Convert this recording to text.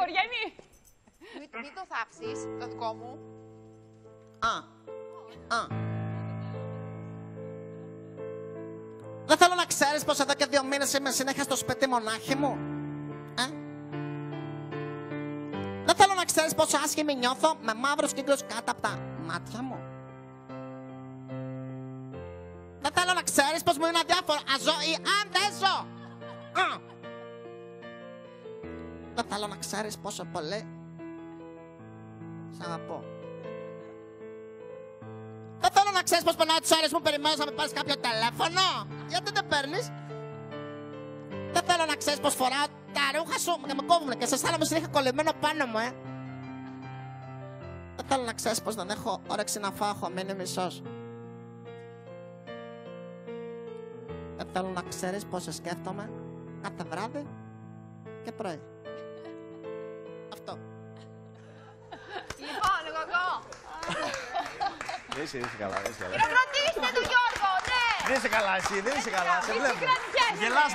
Γρηγοριανή. Μην το θάψεις, το δικό μου. Δεν θέλω να ξέρεις πως εδώ και 2 μήνες είμαι συνέχεια στο σπίτι μονάχη μου. Δεν θέλω να ξέρεις πόσο άσχημη νιώθω με μαύρους κύκλους κάτω από τα μάτια μου. Δεν θέλω να ξέρεις πως μου είναι αδιάφορο αν ζω ή αν δεν ζω. Δεν θέλω να ξέρεις πόσο πολύ σ' αγαπώ. Δεν θέλω να ξέρεις πως περνάω τις ώρες μου περιμένω να με πάρεις κάποιο τηλέφωνο. Γιατί δεν παίρνεις. Δεν θέλω να ξέρεις πως φοράω τα ρούχα σου και με κόβουνε και σε αισθάνομαι συνέχεια κολλημένο πάνω μου, Δεν θέλω να ξέρεις πως δεν έχω όρεξη να φάω, έχω μείνει μισός. Δεν θέλω να ξέρεις πως σε σκέφτομαι κάθε βράδυ και πρωί. Αυτό. Λοιπόν, εγώ. Δεν είσαι καλά, δεν είσαι καλά. Χειροκροτήστε του Γιώργο, ναι! Δεν είσαι καλά εσύ, δεν είσαι καλά. Σε βλέπω. Είσαι κρατιάς. Γελάς